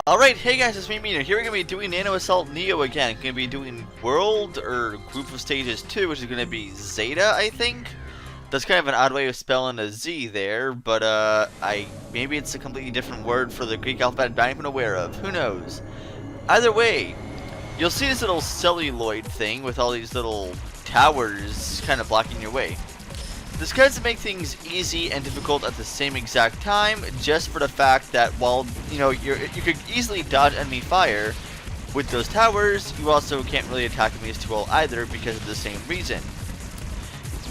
Alright, hey guys, it's me, Nano. Here we're going to be doing Nano Assault Neo again. Going to be doing World, or Group of Stages 2, which is going to be Zeta, I think? That's kind of an odd way of spelling a Z there, but, maybe it's a completely different word for the Greek alphabet I'm not even aware of. Who knows? Either way, you'll see this little celluloid thing with all these little towers kind of blocking your way. This tries to make things easy and difficult at the same exact time, just for the fact that while, you could easily dodge enemy fire with those towers, you also can't really attack enemies too well either because of the same reason.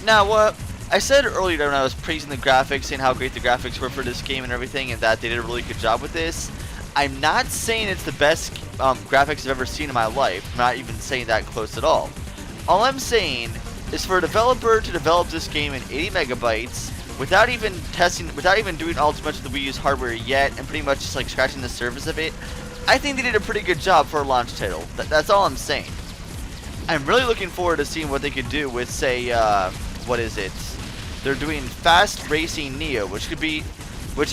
Now, I said earlier when I was praising the graphics, saying how great the graphics were for this game and everything, and that they did a really good job with this. I'm not saying it's the best graphics I've ever seen in my life. I'm not even saying that close at all. All I'm saying is for a developer to develop this game in 80 megabytes without even doing all too much of the Wii U's hardware yet, and pretty much just like scratching the surface of it. I think they did a pretty good job for a launch title. That's all I'm saying. I'm really looking forward to seeing what they could do with, say, what is it? They're doing Fast Racing Neo, which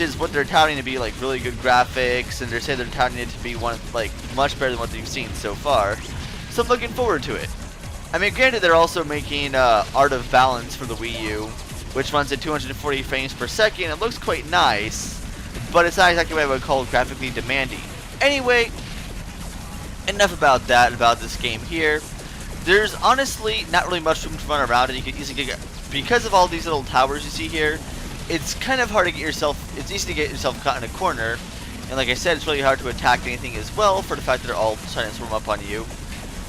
is what they're touting to be like really good graphics, and they're touting it to be much better than what they've seen so far. So I'm looking forward to it. I mean, granted, they're also making Art of Balance for the Wii U, which runs at 240 frames per second. It looks quite nice, but it's not exactly what I would call graphically demanding. Anyway, enough about that, about this game here. There's honestly not really much room to run around, and you can easily get, because of all these little towers you see here, it's kind of hard to it's easy to get yourself caught in a corner, and like I said, it's really hard to attack anything as well for the fact that they're all trying to swarm up on you.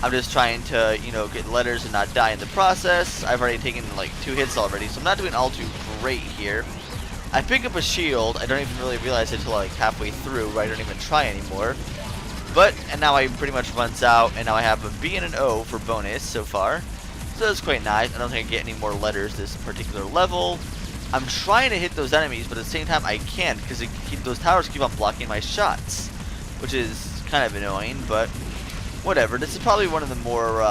I'm just trying to, get letters and not die in the process. I've already taken like 2 hits already, so I'm not doing all too great here. I pick up a shield. I don't even really realize it until like halfway through, where I don't even try anymore. And now I pretty much runs out, and now I have a B and an O for bonus so far. So that's quite nice. I don't think I get any more letters this particular level. I'm trying to hit those enemies, but at the same time I can't because those towers keep on blocking my shots, which is kind of annoying, but whatever. This is probably one of the more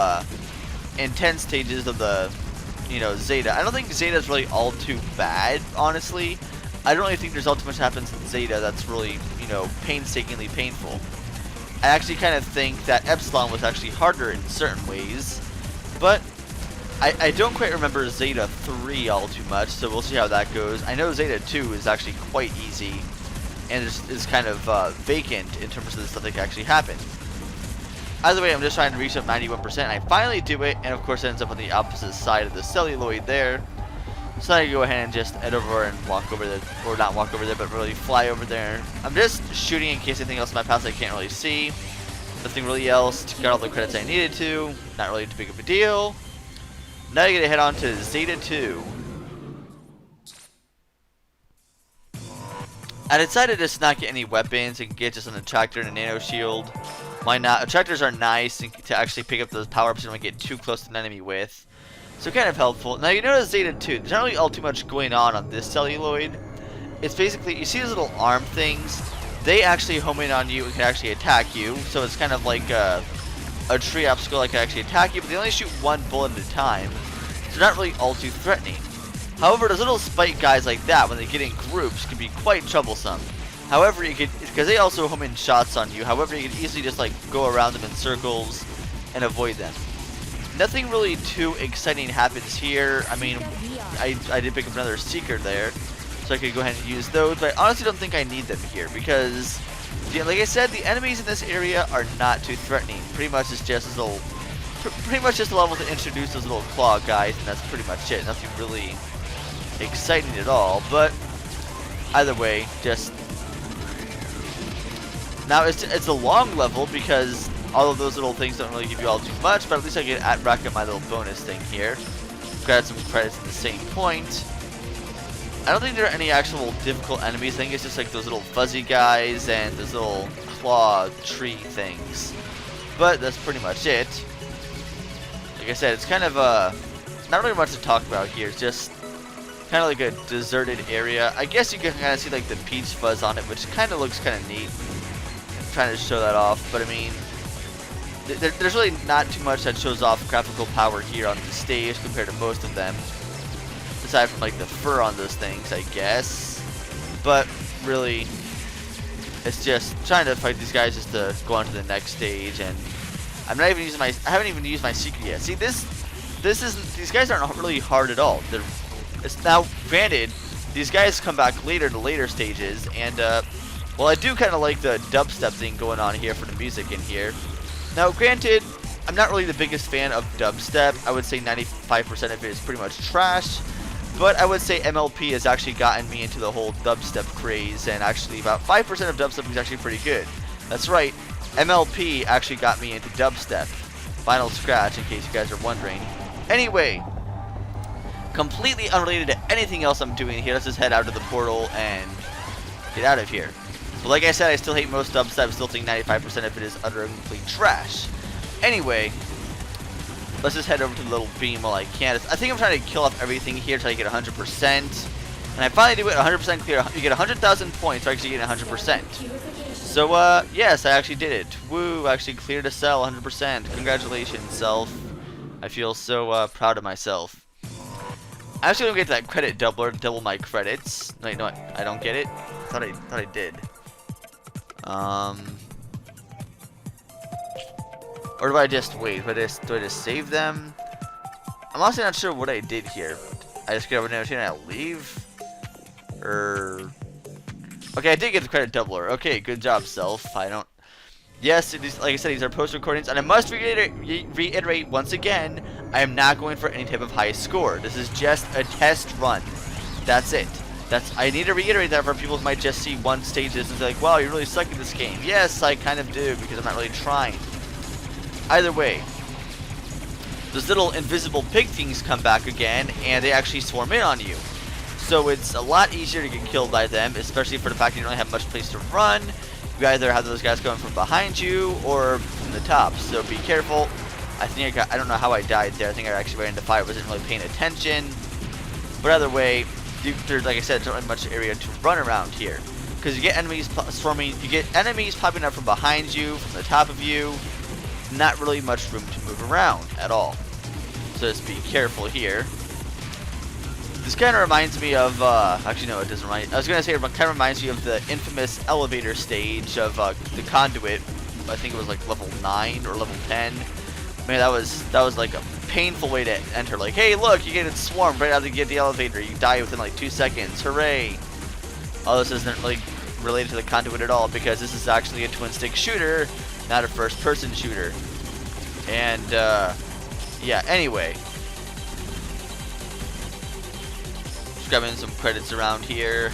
intense stages of the, Zeta. I don't think Zeta is really all too bad, honestly. I don't really think there's all too much that happens in Zeta that's really, painstakingly painful. I actually kind of think that Epsilon was actually harder in certain ways, but I don't quite remember Zeta 3 all too much, so we'll see how that goes. I know Zeta 2 is actually quite easy, and is kind of vacant in terms of the stuff that can actually happen. Either way, I'm just trying to reach up 91%. I finally do it, and of course it ends up on the opposite side of the celluloid there. So I can go ahead and just head over and walk over there, or not walk over there, but really fly over there. I'm just shooting in case anything else in my path I can't really see. Nothing really else. Got all the credits I needed to. Not really too big of a deal. Now I gotta head on to Zeta 2. I decided to just not get any weapons and get just an attractor and a nano shield. Why not? Attractors are nice to actually pick up those power-ups you don't get too close to an enemy with. So kind of helpful. Now you notice Zeta 2, there's not really all too much going on this celluloid. It's basically, you see those little arm things? They actually home in on you and can actually attack you. So it's kind of like a tree obstacle that can actually attack you, but they only shoot one bullet at a time. So they're not really all too threatening. However, those little spike guys like that, when they get in groups, can be quite troublesome. However, because they also home in shots on you, however, you can easily just like go around them in circles and avoid them. Nothing really too exciting happens here. I mean, I did pick up another Seeker there, so I could go ahead and use those, but I honestly don't think I need them here because, like I said, the enemies in this area are not too threatening. Pretty much it's just a level to introduce those little claw guys, and that's pretty much it. Nothing really exciting at all, but either way, just now it's a long level because all of those little things don't really give you all too much, but at least I can rack up my little bonus thing here. Grab some credits at the same point. I don't think there are any actual difficult enemies. I think it's just like those little fuzzy guys and those little claw tree things. But that's pretty much it. Like I said, it's kind of not really much to talk about here. It's just kind of like a deserted area. I guess you can kind of see like the peach fuzz on it, which kind of looks kind of neat. I'm trying to show that off, but I mean, there's really not too much that shows off graphical power here on the stage compared to most of them. Aside from like the fur on those things, I guess. But really, It's just trying to fight these guys just to go on to the next stage, and I'm not even using I haven't even used my secret yet. See, these guys aren't really hard at all. It's now, granted, these guys come back later to later stages, and well, I do kind of like the dubstep thing going on here for the music in here. Now, granted, I'm not really the biggest fan of dubstep. I would say 95% of it is pretty much trash. But I would say MLP has actually gotten me into the whole dubstep craze, and actually about 5% of dubstep is actually pretty good. That's right, MLP actually got me into dubstep. Final scratch, in case you guys are wondering. Anyway, completely unrelated to anything else I'm doing here, let's just head out to the portal and get out of here. So like I said, I still hate most dubstep, I still think 95% of it is utter and complete trash. Anyway, let's just head over to the little beam while I can. I think I'm trying to kill off everything here until I get 100%. And I finally do it 100% clear. You get 100,000 points for actually getting 100%. So, yes, I actually did it. Woo, actually cleared a cell 100%. Congratulations, self. I feel so proud of myself. I'm actually going to get that credit doubler to double my credits. Wait, no, I don't get it. Thought I did. Or do I just wait? Do I just save them? I'm honestly not sure what I did here. I just get over there and I leave? Or... Okay, I did get the credit doubler. Okay, good job, self. I don't... Yes, like I said, these are post recordings, and I must reiterate once again, I am not going for any type of high score. This is just a test run. That's it. I need to reiterate that for people who might just see one stage and say like, wow, you really suck at this game. Yes, I kind of do, because I'm not really trying. Either way, those little invisible pig things come back again, and they actually swarm in on you. So it's a lot easier to get killed by them, especially for the fact that you don't have much place to run. You either have those guys coming from behind you or from the top, so be careful. I don't know how I died there. I think I actually ran into fire, wasn't really paying attention. But either way, there's, like I said, there's not much area to run around here. Because you get enemies swarming, you get enemies popping up from behind you, from the top of you. Not really much room to move around at all. So just be careful here. This kind of reminds me of, actually no, it doesn't remind, I was going to say it kind of reminds me of the infamous elevator stage of the Conduit. I think it was like level 9 or level 10. Man, that was like a painful way to enter. Like, hey, look, you get swarmed right after you get the elevator. You die within like 2 seconds. Hooray! Oh, this isn't really related to the Conduit at all, because this is actually a twin-stick shooter, not a first-person shooter. And, yeah, anyway. Just grabbing some credits around here.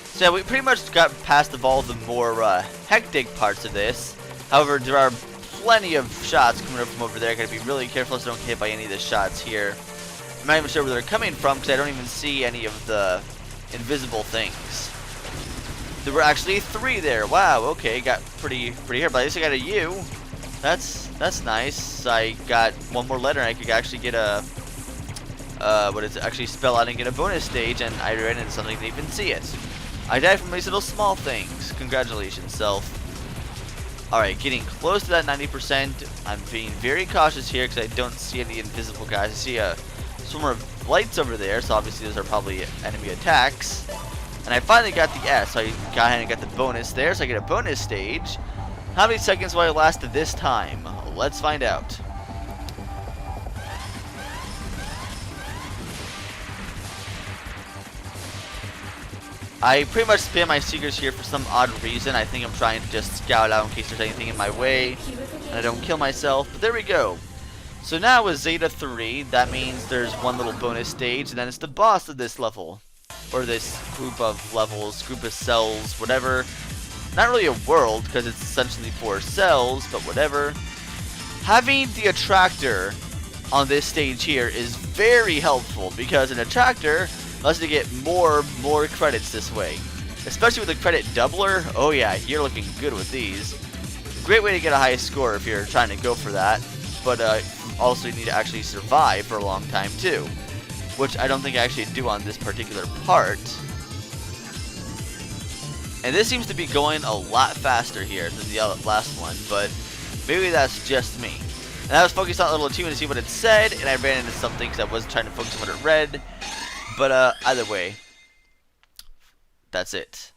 So yeah, we pretty much got past all the more hectic parts of this. However, there are plenty of shots coming up from over there. Gotta be really careful so I don't get hit by any of the shots here. I'm not even sure where they're coming from because I don't even see any of the invisible things. There were actually 3 there. Wow, okay, got pretty here, but at least I got a U. That's nice. I got one more letter and I could actually get a what is it? Actually spell out and get a bonus stage, and I ran into something, didn't even see it. I died from these little small things. Congratulations, self. Alright, getting close to that 90%. I'm being very cautious here because I don't see any invisible guys. I see a swarm of lights over there, so obviously those are probably enemy attacks. And I finally got the S, so I got ahead and got the bonus there, so I get a bonus stage. How many seconds will I last this time? Let's find out. I pretty much spam my secrets here for some odd reason. I think I'm trying to just scout out in case there's anything in my way and I don't kill myself, but there we go. So now with Zeta 3, that means there's one little bonus stage, and then it's the boss of this level. Or this group of levels, group of cells, whatever. Not really a world, because it's essentially 4 cells, but whatever. Having the attractor on this stage here is very helpful, because an attractor allows you to get more credits this way. Especially with the credit doubler. Oh yeah, you're looking good with these. Great way to get a high score if you're trying to go for that. But also you need to actually survive for a long time too. Which I don't think I actually do on this particular part. And this seems to be going a lot faster here than the last one, but maybe that's just me. And I was focused on little 2 to see what it said, and I ran into something because I wasn't trying to focus on what it read. But either way, that's it.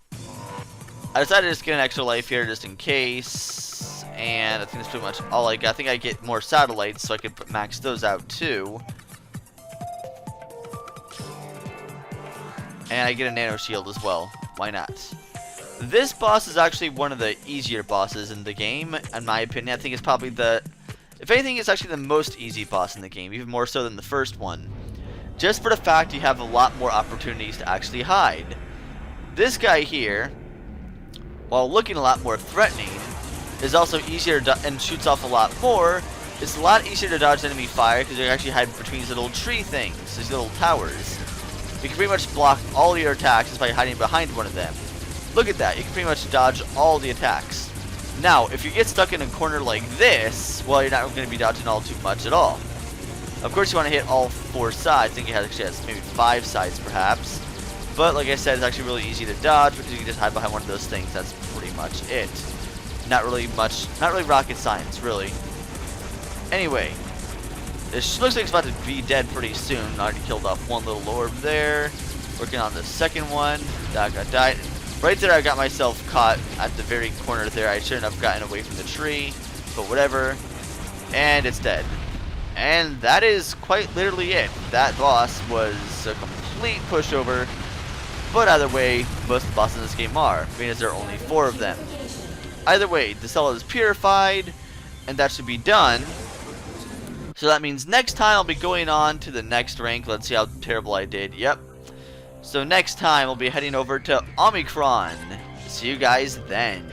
I decided to just get an extra life here just in case. And I think that's pretty much all I got. I think I get more satellites so I could max those out too. And I get a nano shield as well. Why not? This boss is actually one of the easier bosses in the game, in my opinion. I think it's probably the... If anything, it's actually the most easy boss in the game, even more so than the first one. Just for the fact you have a lot more opportunities to actually hide. This guy here, while looking a lot more threatening, is also easier to and shoots off a lot more. It's a lot easier to dodge enemy fire because you actually hide between these little tree things, these little towers. You can pretty much block all your attacks just by hiding behind one of them. Look at that, you can pretty much dodge all the attacks. Now, if you get stuck in a corner like this, well, you're not going to be dodging all too much at all. Of course, you want to hit all 4 sides. I think it actually has maybe 5 sides, perhaps. But, like I said, it's actually really easy to dodge because you can just hide behind one of those things. That's pretty much it. Not really rocket science, really. Anyway, this looks like it's about to be dead pretty soon. I already killed off one little orb there. Working on the second one. That got died. Right there, I got myself caught at the very corner there. I shouldn't have gotten away from the tree, but whatever. And it's dead. And that is quite literally it. That boss was a complete pushover. But either way, most of the bosses in this game are, being as there are only 4 of them. Either way, the cell is purified, and that should be done. So that means next time I'll be going on to the next rank. Let's see how terrible I did. Yep. So next time we'll be heading over to Omicron. See you guys then.